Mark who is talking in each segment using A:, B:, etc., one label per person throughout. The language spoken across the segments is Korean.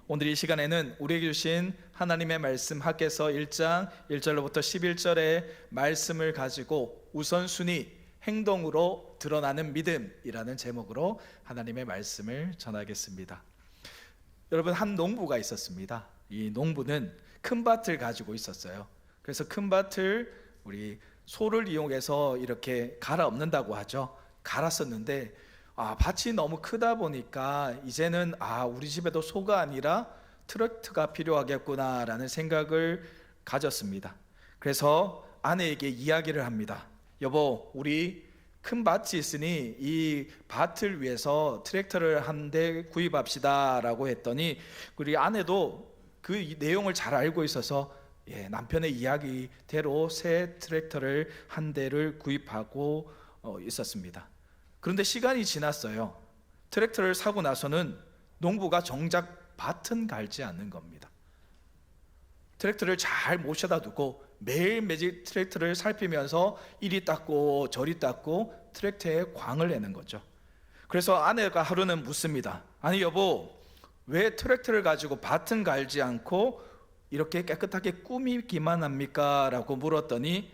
A: 오늘 이 시간에는 우리에게 주신 하나님의 말씀 학개서 1장 1절로부터 11절의 말씀을 가지고 우선순위 행동으로 드러나는 믿음이라는 제목으로 하나님의 말씀을 전하겠습니다. 여러분, 한 농부가 있었습니다. 이 농부는 큰 밭을 가지고 있었어요. 그래서 큰 밭을 우리 소를 이용해서 이렇게 갈아엎는다고 하죠. 갈았었는데 밭이 너무 크다 보니까 이제는 우리 집에도 소가 아니라 트랙터가 필요하겠구나라는 생각을 가졌습니다. 그래서 아내에게 이야기를 합니다. 여보, 우리 큰 밭이 있으니 이 밭을 위해서 트랙터를 한 대 구입합시다 라고 했더니 우리 아내도 그 내용을 잘 알고 있어서 남편의 이야기대로 새 트랙터를 한 대를 구입하고 있었습니다. 그런데 시간이 지났어요. 트랙터를 사고 나서는 농부가 정작 밭은 갈지 않는 겁니다. 트랙터를 잘 모셔다 두고 매일매일 트랙터를 살피면서 이리 닦고 저리 닦고 트랙터에 광을 내는 거죠. 그래서 아내가 하루는 묻습니다. 아니 여보, 왜 트랙터를 가지고 밭은 갈지 않고 이렇게 깨끗하게 꾸미기만 합니까? 라고 물었더니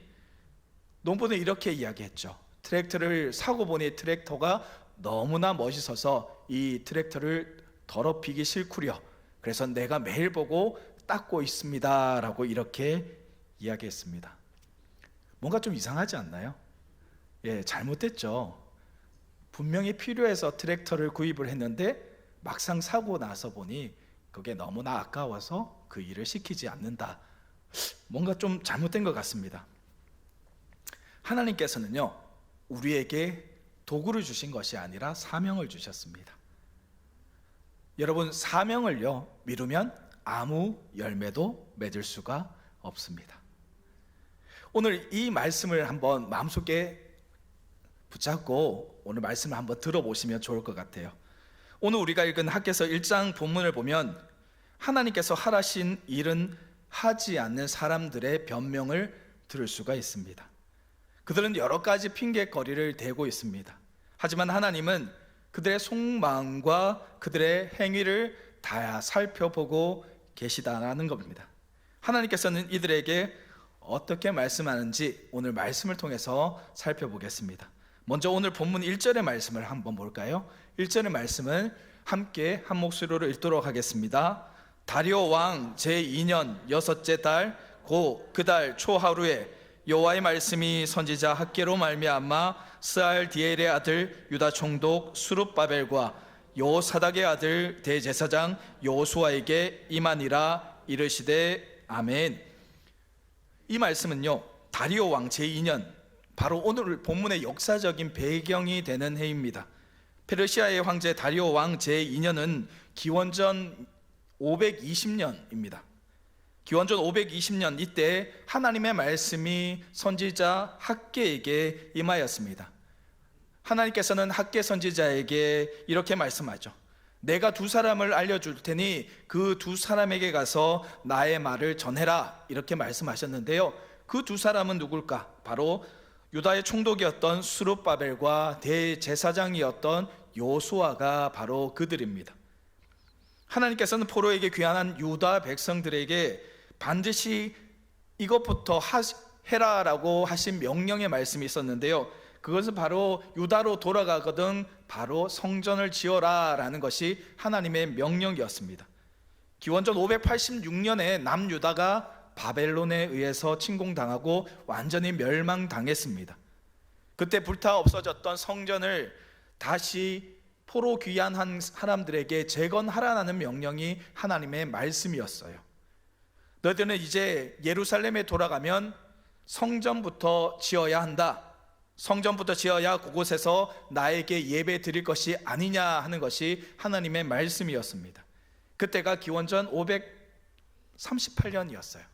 A: 농부는 이렇게 이야기했죠. 트랙터를 사고 보니 트랙터가 너무나 멋있어서 이 트랙터를 더럽히기 싫구려. 그래서 내가 매일 보고 닦고 있습니다 라고 이렇게 이야기했습니다. 뭔가 좀 이상하지 않나요? 잘못됐죠. 분명히 필요해서 트랙터를 구입을 했는데 막상 사고 나서 보니 그게 너무나 아까워서 그 일을 시키지 않는다. 뭔가 좀 잘못된 것 같습니다. 하나님께서는요, 우리에게 도구를 주신 것이 아니라 사명을 주셨습니다. 여러분, 사명을요 미루면 아무 열매도 맺을 수가 없습니다. 오늘 이 말씀을 한번 마음속에 붙잡고 오늘 말씀을 한번 들어보시면 좋을 것 같아요. 오늘 우리가 읽은 학개서 1장 본문을 보면 하나님께서 하라신 일은 하지 않는 사람들의 변명을 들을 수가 있습니다. 그들은 여러 가지 핑계거리를 대고 있습니다. 하지만 하나님은 그들의 속마음과 그들의 행위를 다 살펴보고 계시다는 겁니다. 하나님께서는 이들에게 어떻게 말씀하는지 오늘 말씀을 통해서 살펴보겠습니다. 먼저 오늘 본문 1절의 말씀을 한번 볼까요? 1절의 말씀을 함께 한 목소리로 읽도록 하겠습니다. 다리오 왕 제2년 6째 달 고 그 달 초하루에 여호와의 말씀이 선지자 학개로 말미암아 스알디엘의 아들 유다 총독 수룹바벨과 여호사닥의 아들 대제사장 여호수아에게 임하니라. 이르시되 아멘. 이 말씀은요, 다리오 왕 제2년, 바로 오늘 본문의 역사적인 배경이 되는 해입니다. 페르시아의 황제 다리오 왕 제2년은 기원전 520년입니다. 기원전 520년 이때 하나님의 말씀이 선지자 학개에게 임하였습니다. 하나님께서는 학개 선지자에게 이렇게 말씀하죠. 내가 두 사람을 알려줄 테니 그 두 사람에게 가서 나의 말을 전해라. 이렇게 말씀하셨는데요, 그 두 사람은 누굴까? 바로 유다의 총독이었던 수룹바벨과 대제사장이었던 여호수아가 바로 그들입니다. 하나님께서는 포로에게 귀환한 유다 백성들에게 반드시 이것부터 해라라고 하신 명령의 말씀이 있었는데요, 그것은 바로 유다로 돌아가거든 바로 성전을 지어라 라는 것이 하나님의 명령이었습니다. 기원전 586년에 남유다가 바벨론에 의해서 침공당하고 완전히 멸망당했습니다. 그때 불타 없어졌던 성전을 다시 포로 귀환한 사람들에게 재건하라는 명령이 하나님의 말씀이었어요. 너희들은 이제 예루살렘에 돌아가면 성전부터 지어야 한다. 성전부터 지어야 그곳에서 나에게 예배 드릴 것이 아니냐 하는 것이 하나님의 말씀이었습니다. 그때가 기원전 538년이었어요.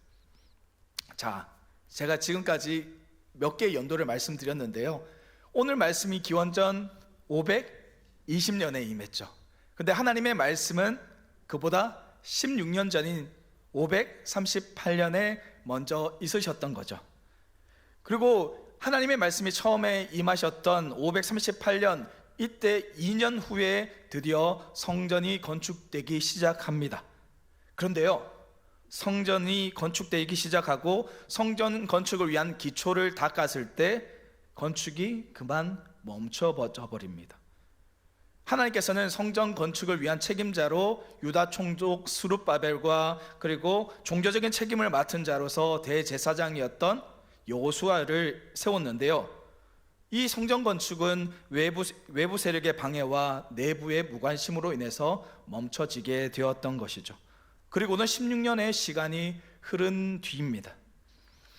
A: 자, 제가 지금까지 몇 개의 연도를 말씀드렸는데요, 오늘 말씀이 기원전 520년에 임했죠. 근데 하나님의 말씀은 그보다 16년 전인 538년에 먼저 있으셨던 거죠. 그리고 하나님의 말씀이 처음에 임하셨던 538년 이때 2년 후에 드디어 성전이 건축되기 시작합니다. 그런데요, 성전이 건축되기 시작하고 성전 건축을 위한 기초를 닦았을 때 건축이 그만 멈춰져 버립니다. 하나님께서는 성전 건축을 위한 책임자로 유다 총독 스룹바벨과 그리고 종교적인 책임을 맡은 자로서 대제사장이었던 여호수아를 세웠는데요, 이 성전 건축은 외부 세력의 방해와 내부의 무관심으로 인해서 멈춰지게 되었던 것이죠. 그리고는 16년의 시간이 흐른 뒤입니다.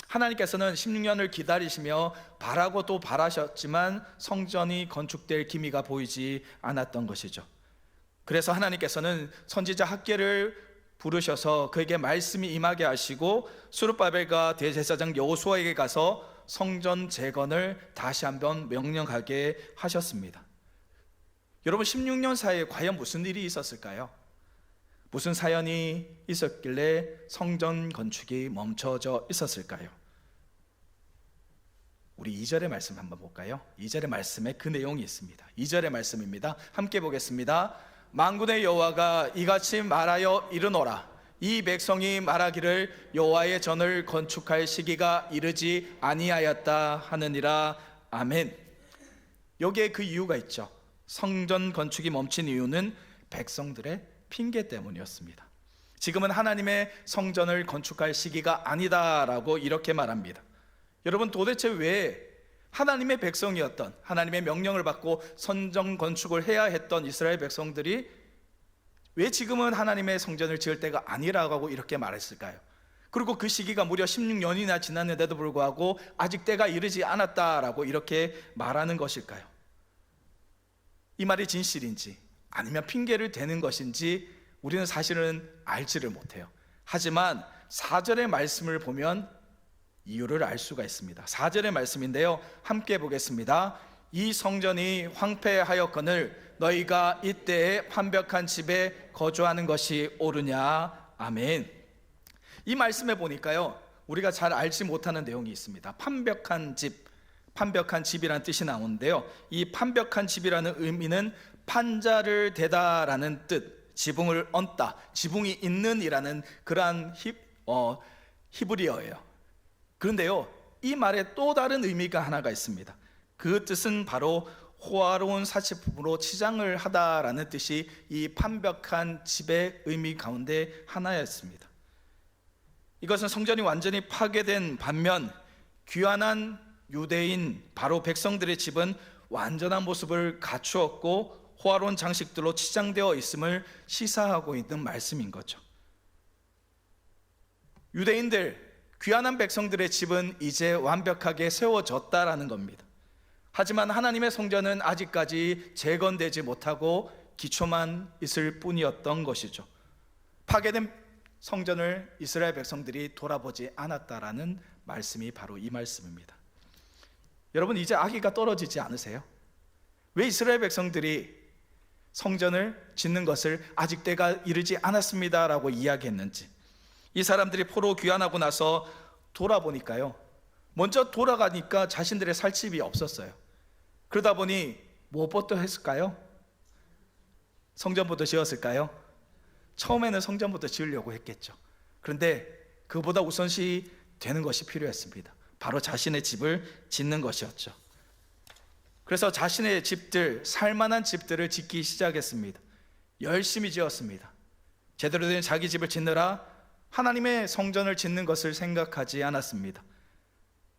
A: 하나님께서는 16년을 기다리시며 바라고 또 바라셨지만 성전이 건축될 기미가 보이지 않았던 것이죠. 그래서 하나님께서는 선지자 학개를 부르셔서 그에게 말씀이 임하게 하시고 스룹바벨과 대제사장 여호수아에게 가서 성전 재건을 다시 한번 명령하게 하셨습니다. 여러분, 16년 사이에 과연 무슨 일이 있었을까요? 무슨 사연이 있었길래 성전 건축이 멈춰져 있었을까요? 우리 2절의 말씀 한번 볼까요? 2절의 말씀에 그 내용이 있습니다. 2절의 말씀입니다. 함께 보겠습니다. 만군의 여호와가 이같이 말하여 이르노라. 이 백성이 말하기를 여호와의 전을 건축할 시기가 이르지 아니하였다 하느니라. 아멘. 여기에 그 이유가 있죠. 성전 건축이 멈춘 이유는 백성들의 핑계 때문이었습니다. 지금은 하나님의 성전을 건축할 시기가 아니다라고 이렇게 말합니다. 여러분, 도대체 왜 하나님의 백성이었던, 하나님의 명령을 받고 성전 건축을 해야 했던 이스라엘 백성들이 왜 지금은 하나님의 성전을 지을 때가 아니라고 하고 이렇게 말했을까요? 그리고 그 시기가 무려 16년이나 지났는데도 불구하고 아직 때가 이르지 않았다라고 이렇게 말하는 것일까요? 이 말이 진실인지 아니면 핑계를 대는 것인지 우리는 사실은 알지를 못해요. 하지만 4절의 말씀을 보면 이유를 알 수가 있습니다. 4절의 말씀인데요, 함께 보겠습니다. 이 성전이 황폐하였거늘 너희가 이때에 완벽한 집에 거주하는 것이 옳으냐. 아멘. 이 말씀에 보니까요, 우리가 잘 알지 못하는 내용이 있습니다. 완벽한 집, 완벽한 집이라는 뜻이 나오는데요, 이 완벽한 집이라는 의미는 판자를 대다라는 뜻, 지붕을 얹다, 지붕이 있는 이라는 그러한 히브리어예요. 그런데요, 이 말에 또 다른 의미가 하나가 있습니다. 그 뜻은 바로 호화로운 사치품으로 치장을 하다라는 뜻이 이 완벽한 집의 의미 가운데 하나였습니다. 이것은 성전이 완전히 파괴된 반면 귀환한 유대인 바로 백성들의 집은 완전한 모습을 갖추었고 호화로운 장식들로 치장되어 있음을 시사하고 있는 말씀인 거죠. 유대인들, 귀환한 백성들의 집은 이제 완벽하게 세워졌다라는 겁니다. 하지만 하나님의 성전은 아직까지 재건되지 못하고 기초만 있을 뿐이었던 것이죠. 파괴된 성전을 이스라엘 백성들이 돌아보지 않았다라는 말씀이 바로 이 말씀입니다. 여러분, 이제 아기가 떨어지지 않으세요? 왜 이스라엘 백성들이 성전을 짓는 것을 아직 때가 이르지 않았습니다라고 이야기했는지, 이 사람들이 포로 귀환하고 나서 돌아보니까요, 먼저 돌아가니까 자신들의 살 집이 없었어요. 그러다 보니 무엇부터 했을까요? 성전부터 지었을까요? 처음에는 성전부터 지으려고 했겠죠. 그런데 그보다 우선시 되는 것이 필요했습니다. 바로 자신의 집을 짓는 것이었죠. 그래서 자신의 집들, 살만한 집들을 짓기 시작했습니다. 열심히 지었습니다. 제대로 된 자기 집을 짓느라 하나님의 성전을 짓는 것을 생각하지 않았습니다.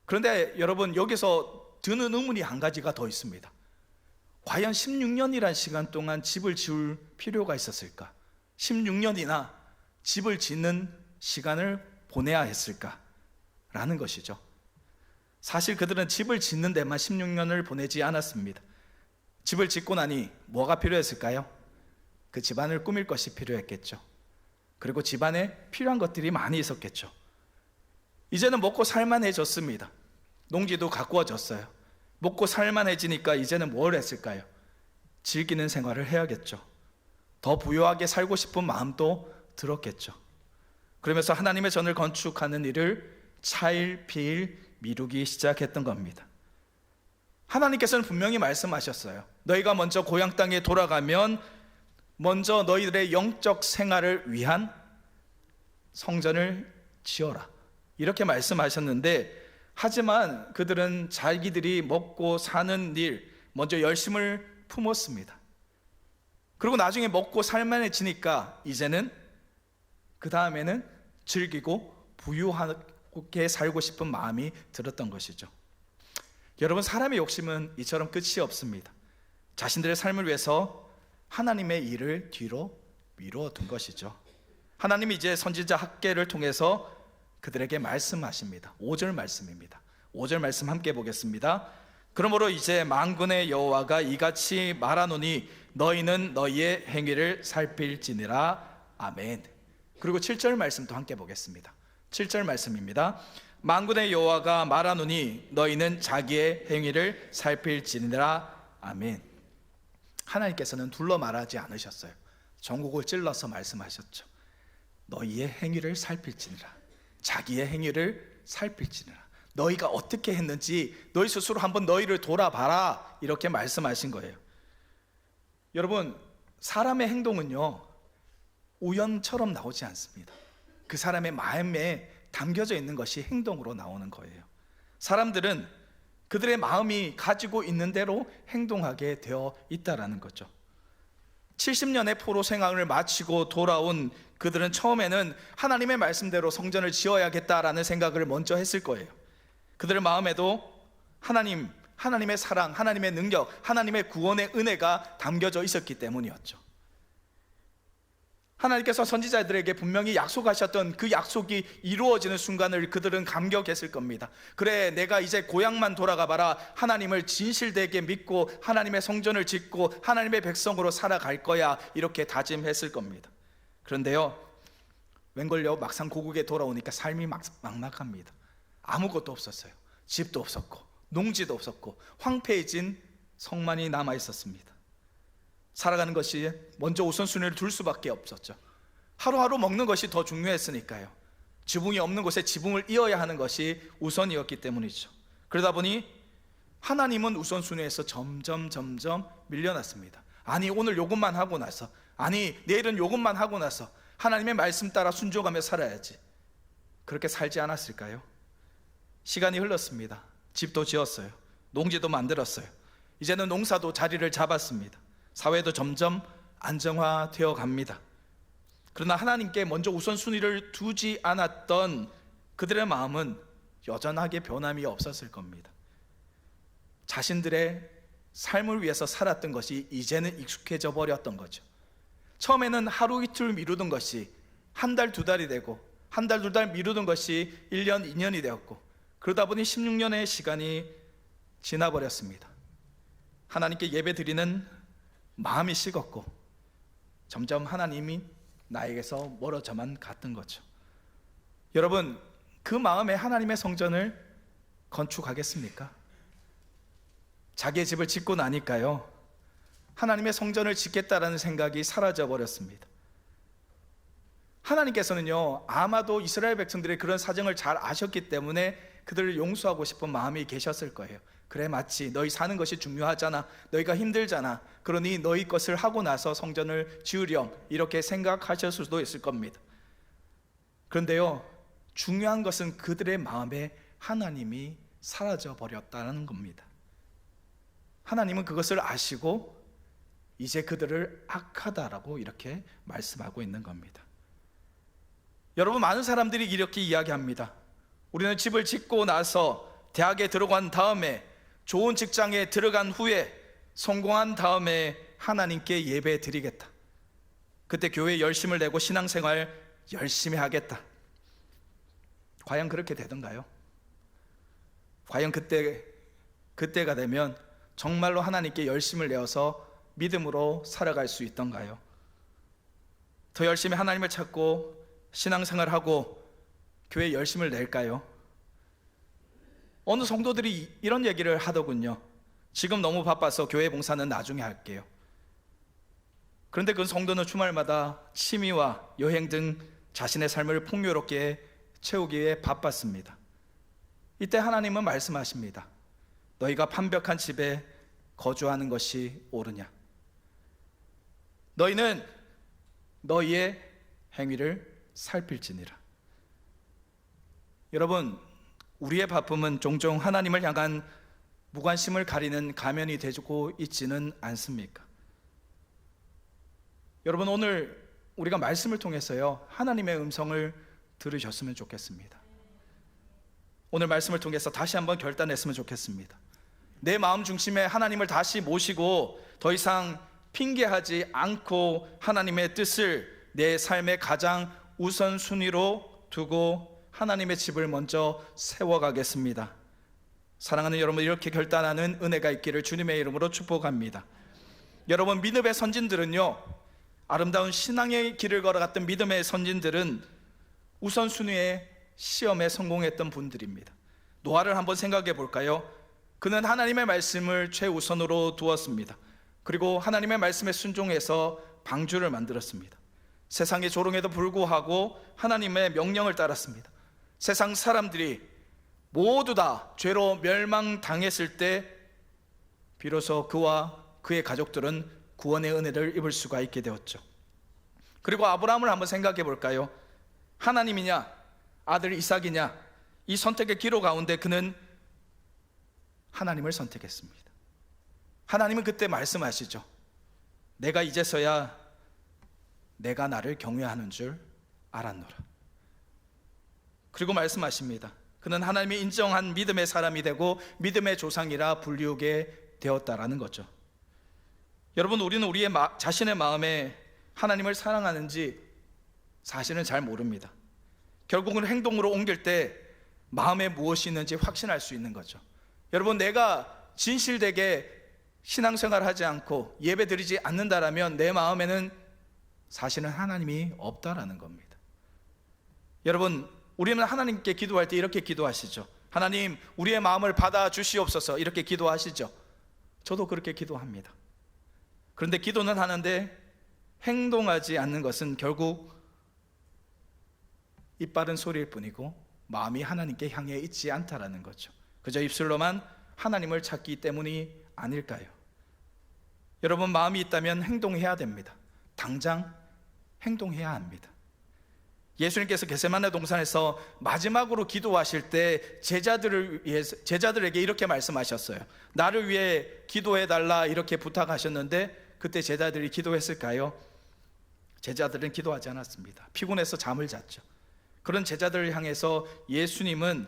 A: 그런데 여러분, 여기서 드는 의문이 한 가지가 더 있습니다. 과연 16년이란 시간 동안 집을 지을 필요가 있었을까? 16년이나 집을 짓는 시간을 보내야 했을까? 라는 것이죠. 사실 그들은 집을 짓는 데만 16년을 보내지 않았습니다. 집을 짓고 나니 뭐가 필요했을까요? 그 집안을 꾸밀 것이 필요했겠죠. 그리고 집안에 필요한 것들이 많이 있었겠죠. 이제는 먹고 살만해졌습니다. 농지도 가꾸어졌어요. 먹고 살만해지니까 이제는 뭘 했을까요? 즐기는 생활을 해야겠죠. 더 부유하게 살고 싶은 마음도 들었겠죠. 그러면서 하나님의 전을 건축하는 일을 차일피일 미루기 시작했던 겁니다. 하나님께서는 분명히 말씀하셨어요. 너희가 먼저 고향 땅에 돌아가면 먼저 너희들의 영적 생활을 위한 성전을 지어라, 이렇게 말씀하셨는데, 하지만 그들은 자기들이 먹고 사는 일 먼저 열심을 품었습니다. 그리고 나중에 먹고 살만해지니까 이제는 그 다음에는 즐기고 부유하게 살고 싶은 마음이 들었던 것이죠. 여러분, 사람의 욕심은 이처럼 끝이 없습니다. 자신들의 삶을 위해서 하나님의 일을 뒤로 미루어 둔 것이죠. 하나님이 이제 선지자 학개를 통해서 그들에게 말씀하십니다. 5절 말씀입니다. 5절 말씀 함께 보겠습니다. 그러므로 이제 만군의 여호와가 이같이 말하노니 너희는 너희의 행위를 살필지니라. 아멘. 그리고 7절 말씀도 함께 보겠습니다. 7절 말씀입니다. 만군의 여호와가 말하노니 너희는 자기의 행위를 살필지니라. 아멘. 하나님께서는 둘러 말하지 않으셨어요. 전국을 찔러서 말씀하셨죠. 너희의 행위를 살필지니라. 자기의 행위를 살필지니라. 너희가 어떻게 했는지 너희 스스로 한번 너희를 돌아봐라, 이렇게 말씀하신 거예요. 여러분, 사람의 행동은요 우연처럼 나오지 않습니다. 그 사람의 마음에 담겨져 있는 것이 행동으로 나오는 거예요. 사람들은 그들의 마음이 가지고 있는 대로 행동하게 되어 있다라는 거죠. 70년의 포로 생활을 마치고 돌아온 그들은 처음에는 하나님의 말씀대로 성전을 지어야겠다라는 생각을 먼저 했을 거예요. 그들의 마음에도 하나님의 사랑, 하나님의 능력, 하나님의 구원의 은혜가 담겨져 있었기 때문이었죠. 하나님께서 선지자들에게 분명히 약속하셨던 그 약속이 이루어지는 순간을 그들은 감격했을 겁니다. 그래, 내가 이제 고향만 돌아가 봐라. 하나님을 진실되게 믿고 하나님의 성전을 짓고 하나님의 백성으로 살아갈 거야, 이렇게 다짐했을 겁니다. 그런데요, 웬걸요, 막상 고국에 돌아오니까 삶이 막막합니다. 아무것도 없었어요. 집도 없었고 농지도 없었고 황폐해진 성만이 남아 있었습니다. 살아가는 것이 먼저 우선순위를 둘 수밖에 없었죠. 하루하루 먹는 것이 더 중요했으니까요. 지붕이 없는 곳에 지붕을 이어야 하는 것이 우선이었기 때문이죠. 그러다 보니 하나님은 우선순위에서 점점 밀려났습니다. 아니, 오늘 요것만 하고 나서, 아니 내일은 요것만 하고 나서 하나님의 말씀 따라 순종하며 살아야지, 그렇게 살지 않았을까요? 시간이 흘렀습니다. 집도 지었어요. 농지도 만들었어요. 이제는 농사도 자리를 잡았습니다. 사회도 점점 안정화되어 갑니다. 그러나 하나님께 먼저 우선순위를 두지 않았던 그들의 마음은 여전하게 변함이 없었을 겁니다. 자신들의 삶을 위해서 살았던 것이 이제는 익숙해져 버렸던 거죠. 처음에는 하루 이틀 미루던 것이 한 달, 두 달이 되고, 한 달, 두 달 미루던 것이 1년, 2년이 되었고, 그러다 보니 16년의 시간이 지나버렸습니다. 하나님께 예배 드리는 마음이 식었고 점점 하나님이 나에게서 멀어져만 갔던 거죠. 여러분, 그 마음에 하나님의 성전을 건축하겠습니까? 자기의 집을 짓고 나니까요, 하나님의 성전을 짓겠다라는 생각이 사라져 버렸습니다. 하나님께서는요, 아마도 이스라엘 백성들의 그런 사정을 잘 아셨기 때문에 그들을 용서하고 싶은 마음이 계셨을 거예요. 그래, 마치 너희 사는 것이 중요하잖아, 너희가 힘들잖아, 그러니 너희 것을 하고 나서 성전을 지으렴, 이렇게 생각하실 수도 있을 겁니다. 그런데요, 중요한 것은 그들의 마음에 하나님이 사라져 버렸다는 겁니다. 하나님은 그것을 아시고 이제 그들을 악하다라고 이렇게 말씀하고 있는 겁니다. 여러분, 많은 사람들이 이렇게 이야기합니다. 우리는 집을 짓고 나서 대학에 들어간 다음에, 좋은 직장에 들어간 후에, 성공한 다음에 하나님께 예배 드리겠다. 그때 교회에 열심을 내고 신앙생활 열심히 하겠다. 과연 그렇게 되던가요? 과연 그때가 되면 정말로 하나님께 열심을 내어서 믿음으로 살아갈 수 있던가요? 더 열심히 하나님을 찾고 신앙생활하고 교회에 열심을 낼까요? 어느 성도들이 이런 얘기를 하더군요. 지금 너무 바빠서 교회 봉사는 나중에 할게요. 그런데 그 성도는 주말마다 취미와 여행 등 자신의 삶을 풍요롭게 채우기에 바빴습니다. 이때 하나님은 말씀하십니다. 너희가 판벽한 집에 거주하는 것이 옳으냐? 너희는 너희의 행위를 살필지니라. 여러분, 우리의 바쁨은 종종 하나님을 향한 무관심을 가리는 가면이 되고 있지는 않습니까? 여러분, 오늘 우리가 말씀을 통해서요, 하나님의 음성을 들으셨으면 좋겠습니다. 오늘 말씀을 통해서 다시 한번 결단했으면 좋겠습니다. 내 마음 중심에 하나님을 다시 모시고 더 이상 핑계하지 않고 하나님의 뜻을 내 삶의 가장 우선순위로 두고 하나님의 집을 먼저 세워가겠습니다. 사랑하는 여러분, 이렇게 결단하는 은혜가 있기를 주님의 이름으로 축복합니다. 여러분, 믿음의 선진들은요, 아름다운 신앙의 길을 걸어갔던 믿음의 선진들은 우선순위의 시험에 성공했던 분들입니다. 노아를 한번 생각해 볼까요? 그는 하나님의 말씀을 최우선으로 두었습니다. 그리고 하나님의 말씀에 순종해서 방주를 만들었습니다. 세상의 조롱에도 불구하고 하나님의 명령을 따랐습니다. 세상 사람들이 모두 다 죄로 멸망당했을 때 비로소 그와 그의 가족들은 구원의 은혜를 입을 수가 있게 되었죠. 그리고 아브라함을 한번 생각해 볼까요? 하나님이냐 아들 이삭이냐, 이 선택의 기로 가운데 그는 하나님을 선택했습니다. 하나님은 그때 말씀하시죠. 내가 이제서야 내가 나를 경외하는 줄 알았노라. 그리고 말씀하십니다. 그는 하나님이 인정한 믿음의 사람이 되고 믿음의 조상이라 불리우게 되었다라는 거죠. 여러분, 우리는 우리의 자신의 마음에 하나님을 사랑하는지 사실은 잘 모릅니다. 결국은 행동으로 옮길 때 마음에 무엇이 있는지 확신할 수 있는 거죠. 여러분, 내가 진실되게 신앙생활을 하지 않고 예배드리지 않는다라면 내 마음에는 사실은 하나님이 없다라는 겁니다. 여러분, 우리는 하나님께 기도할 때 이렇게 기도하시죠. 하나님, 우리의 마음을 받아주시옵소서, 이렇게 기도하시죠. 저도 그렇게 기도합니다. 그런데 기도는 하는데 행동하지 않는 것은 결국 입 바른 소리일 뿐이고 마음이 하나님께 향해 있지 않다라는 거죠. 그저 입술로만 하나님을 찾기 때문이 아닐까요? 여러분, 마음이 있다면 행동해야 됩니다. 당장 행동해야 합니다. 예수님께서 겟세마네 동산에서 마지막으로 기도하실 때 제자들에게 이렇게 말씀하셨어요. 나를 위해 기도해달라 이렇게 부탁하셨는데 그때 제자들이 기도했을까요? 제자들은 기도하지 않았습니다. 피곤해서 잠을 잤죠. 그런 제자들을 향해서 예수님은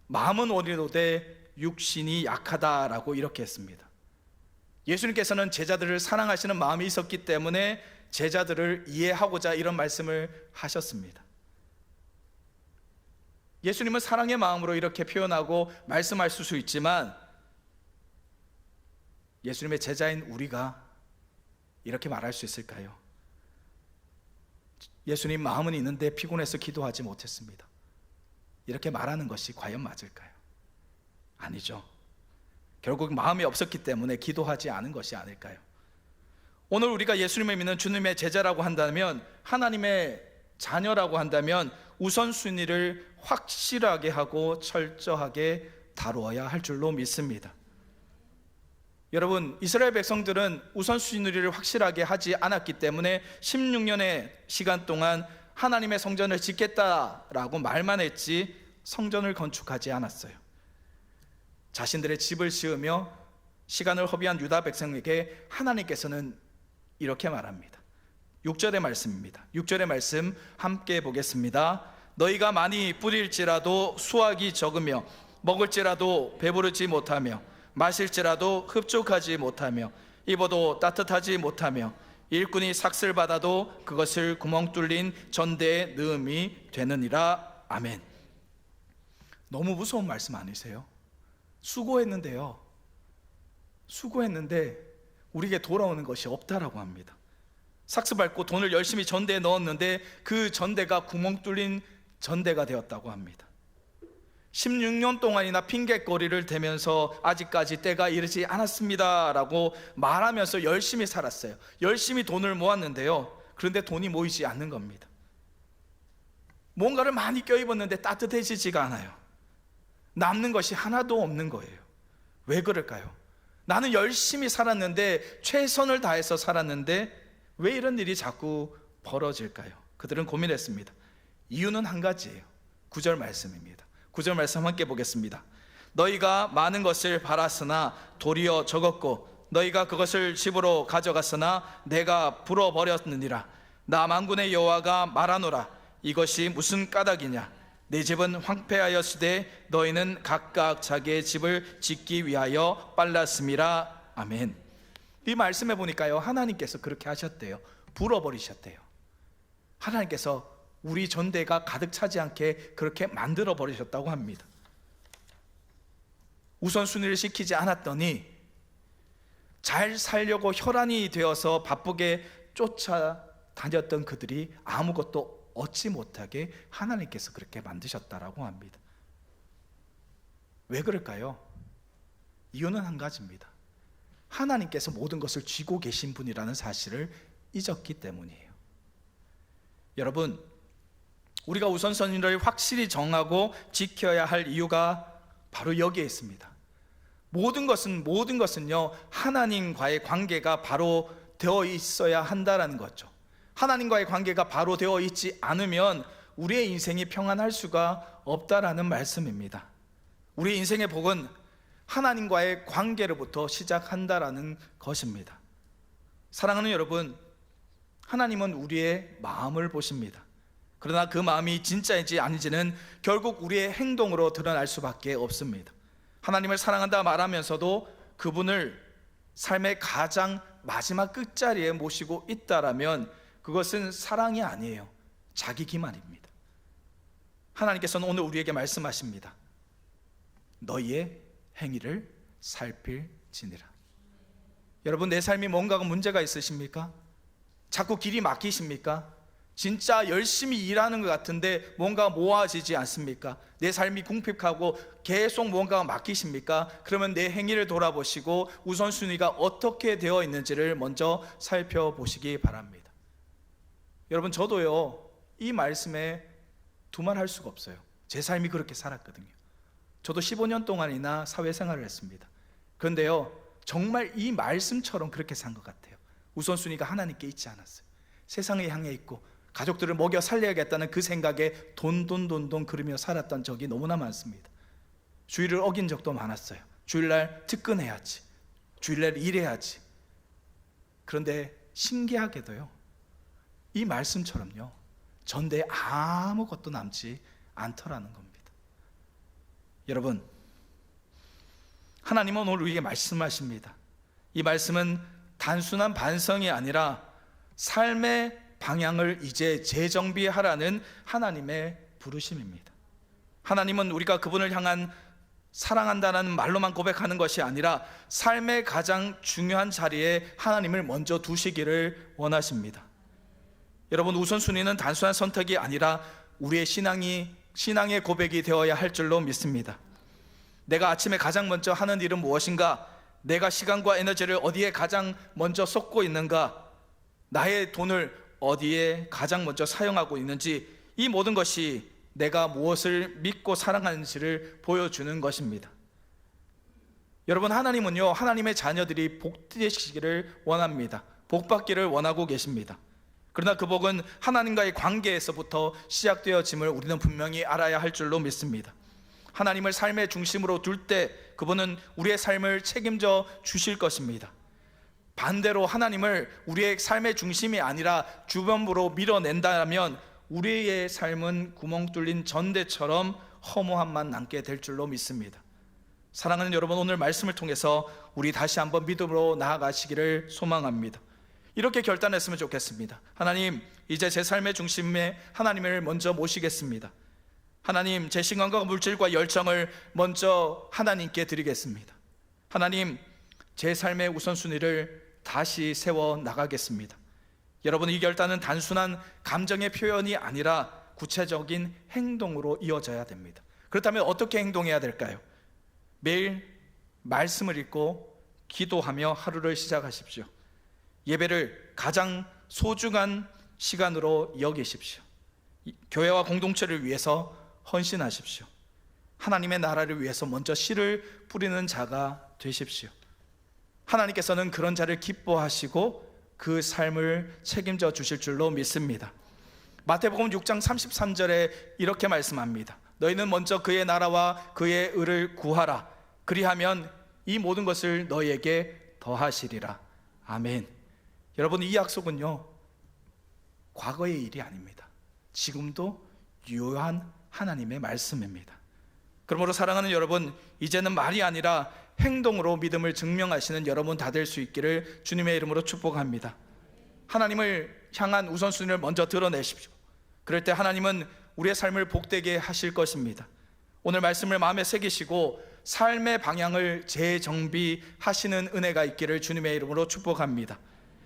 A: 마음은 어리로되 육신이 약하다라고 이렇게 했습니다. 예수님께서는 제자들을 사랑하시는 마음이 있었기 때문에 제자들을 이해하고자 이런 말씀을 하셨습니다. 예수님은 사랑의 마음으로 이렇게 표현하고 말씀하실 수 있지만 예수님의 제자인 우리가 이렇게 말할 수 있을까요? 예수님 마음은 있는데 피곤해서 기도하지 못했습니다. 이렇게 말하는 것이 과연 맞을까요? 아니죠. 결국 마음이 없었기 때문에 기도하지 않은 것이 아닐까요? 오늘 우리가 예수님을 믿는 주님의 제자라고 한다면, 하나님의 자녀라고 한다면 우선순위를 확실하게 하고 철저하게 다루어야 할 줄로 믿습니다. 여러분, 이스라엘 백성들은 우선순위를 확실하게 하지 않았기 때문에 16년의 시간 동안 하나님의 성전을 짓겠다라고 말만 했지 성전을 건축하지 않았어요. 자신들의 집을 지으며 시간을 허비한 유다 백성에게 하나님께서는 이렇게 말합니다. 6절의 말씀입니다. 6절의 말씀 함께 보겠습니다. 너희가 많이 뿌릴지라도 수확이 적으며 먹을지라도 배부르지 못하며 마실지라도 흡족하지 못하며 입어도 따뜻하지 못하며 일꾼이 삭슬 받아도 그것을 구멍 뚫린 전대에 넣음이 되느니라. 아멘. 너무 무서운 말씀 아니세요? 수고했는데요, 수고했는데 우리에게 돌아오는 것이 없다라고 합니다. 삭스 밟고 돈을 열심히 전대에 넣었는데 그 전대가 구멍 뚫린 전대가 되었다고 합니다. 16년 동안이나 핑계거리를 대면서 아직까지 때가 이르지 않았습니다 라고 말하면서 열심히 살았어요. 열심히 돈을 모았는데요, 그런데 돈이 모이지 않는 겁니다. 뭔가를 많이 껴입었는데 따뜻해지지가 않아요. 남는 것이 하나도 없는 거예요. 왜 그럴까요? 나는 열심히 살았는데, 최선을 다해서 살았는데 왜 이런 일이 자꾸 벌어질까요? 그들은 고민했습니다. 이유는 한 가지예요. 9절 말씀입니다. 9절 말씀 함께 보겠습니다. 너희가 많은 것을 바랐으나 도리어 적었고 너희가 그것을 집으로 가져갔으나 내가 불어버렸느니라. 나 만군의 여호와가 말하노라. 이것이 무슨 까닭이냐? 내 집은 황폐하였으되 너희는 각각 자기의 집을 짓기 위하여 빨랐음이라. 아멘. 이 말씀에 보니까요, 하나님께서 그렇게 하셨대요. 불어버리셨대요. 하나님께서 우리 전대가 가득 차지 않게 그렇게 만들어 버리셨다고 합니다. 우선순위를 시키지 않았더니 잘 살려고 혈안이 되어서 바쁘게 쫓아다녔던 그들이 아무것도 얻지 못하게 하나님께서 그렇게 만드셨다라고 합니다. 왜 그럴까요? 이유는 한 가지입니다. 하나님께서 모든 것을 쥐고 계신 분이라는 사실을 잊었기 때문이에요. 여러분, 우리가 우선순위를 확실히 정하고 지켜야 할 이유가 바로 여기에 있습니다. 모든 것은요, 하나님과의 관계가 바로 되어 있어야 한다라는 거죠. 하나님과의 관계가 바로 되어 있지 않으면 우리의 인생이 평안할 수가 없다라는 말씀입니다. 우리 인생의 복은 하나님과의 관계로부터 시작한다라는 것입니다. 사랑하는 여러분, 하나님은 우리의 마음을 보십니다. 그러나 그 마음이 진짜인지 아닌지는 결국 우리의 행동으로 드러날 수밖에 없습니다. 하나님을 사랑한다 말하면서도 그분을 삶의 가장 마지막 끝자리에 모시고 있다라면 그것은 사랑이 아니에요. 자기 기만입니다. 하나님께서는 오늘 우리에게 말씀하십니다. 너희의 행위를 살필지니라. 여러분, 내 삶이 뭔가 문제가 있으십니까? 자꾸 길이 막히십니까? 진짜 열심히 일하는 것 같은데 뭔가 모아지지 않습니까? 내 삶이 궁핍하고 계속 뭔가가 막히십니까? 그러면 내 행위를 돌아보시고 우선순위가 어떻게 되어 있는지를 먼저 살펴보시기 바랍니다. 여러분, 저도요, 이 말씀에 두말할 수가 없어요. 제 삶이 그렇게 살았거든요. 저도 15년 동안이나 사회생활을 했습니다. 그런데요, 정말 이 말씀처럼 그렇게 산 것 같아요. 우선순위가 하나님께 있지 않았어요. 세상을 향해 있고 가족들을 먹여 살려야겠다는 그 생각에 돈 그러며 살았던 적이 너무나 많습니다. 주일을 어긴 적도 많았어요. 주일날 특근해야지, 주일날 일해야지. 그런데 신기하게도요, 이 말씀처럼요, 전대에 아무것도 남지 않더라는 겁니다. 여러분, 하나님은 오늘 우리에게 말씀하십니다. 이 말씀은 단순한 반성이 아니라 삶의 방향을 이제 재정비하라는 하나님의 부르심입니다. 하나님은 우리가 그분을 향한 사랑한다는 말로만 고백하는 것이 아니라 삶의 가장 중요한 자리에 하나님을 먼저 두시기를 원하십니다. 여러분, 우선순위는 단순한 선택이 아니라 우리의 신앙의 고백이 되어야 할 줄로 믿습니다. 내가 아침에 가장 먼저 하는 일은 무엇인가? 내가 시간과 에너지를 어디에 가장 먼저 쏟고 있는가? 나의 돈을 어디에 가장 먼저 사용하고 있는지, 이 모든 것이 내가 무엇을 믿고 사랑하는지를 보여주는 것입니다. 여러분, 하나님은요, 하나님의 자녀들이 복되시기를 원합니다. 복받기를 원하고 계십니다. 그러나 그 복은 하나님과의 관계에서부터 시작되어짐을 우리는 분명히 알아야 할 줄로 믿습니다. 하나님을 삶의 중심으로 둘 때 그분은 우리의 삶을 책임져 주실 것입니다. 반대로 하나님을 우리의 삶의 중심이 아니라 주변부로 밀어낸다면 우리의 삶은 구멍 뚫린 전대처럼 허무함만 남게 될 줄로 믿습니다. 사랑하는 여러분, 오늘 말씀을 통해서 우리 다시 한번 믿음으로 나아가시기를 소망합니다. 이렇게 결단했으면 좋겠습니다. 하나님, 이제 제 삶의 중심에 하나님을 먼저 모시겠습니다. 하나님, 제 시간과 물질과 열정을 먼저 하나님께 드리겠습니다. 하나님, 제 삶의 우선순위를 다시 세워 나가겠습니다. 여러분, 이 결단은 단순한 감정의 표현이 아니라 구체적인 행동으로 이어져야 됩니다. 그렇다면 어떻게 행동해야 될까요? 매일 말씀을 읽고 기도하며 하루를 시작하십시오. 예배를 가장 소중한 시간으로 여기십시오. 교회와 공동체를 위해서 헌신하십시오. 하나님의 나라를 위해서 먼저 씨를 뿌리는 자가 되십시오. 하나님께서는 그런 자를 기뻐하시고 그 삶을 책임져 주실 줄로 믿습니다. 마태복음 6장 33절에 이렇게 말씀합니다. 너희는 먼저 그의 나라와 그의 의를 구하라. 그리하면 이 모든 것을 너희에게 더하시리라. 아멘. 여러분, 이 약속은요, 과거의 일이 아닙니다. 지금도 유효한 하나님의 말씀입니다. 그러므로 사랑하는 여러분, 이제는 말이 아니라 행동으로 믿음을 증명하시는 여러분 다 될 수 있기를 주님의 이름으로 축복합니다. 하나님을 향한 우선순위를 먼저 드러내십시오. 그럴 때 하나님은 우리의 삶을 복되게 하실 것입니다. 오늘 말씀을 마음에 새기시고 삶의 방향을 재정비하시는 은혜가 있기를 주님의 이름으로 축복합니다.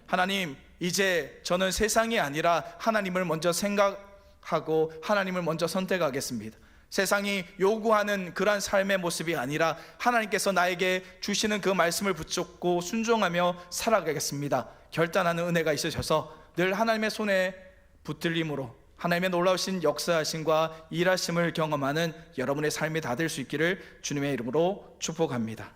A: 하나님, 이제 저는 세상이 아니라 하나님을 먼저 생각하고 하나님을 먼저 선택하겠습니다. 세상이 요구하는 그러한 삶의 모습이 아니라 하나님께서 나에게 주시는 그 말씀을 붙잡고 순종하며 살아가겠습니다. 결단하는 은혜가 있으셔서 늘 하나님의 손에 붙들림으로 하나님의 놀라우신 역사하심과 일하심을 경험하는 여러분의 삶이 다 될 수 있기를 주님의 이름으로 축복합니다.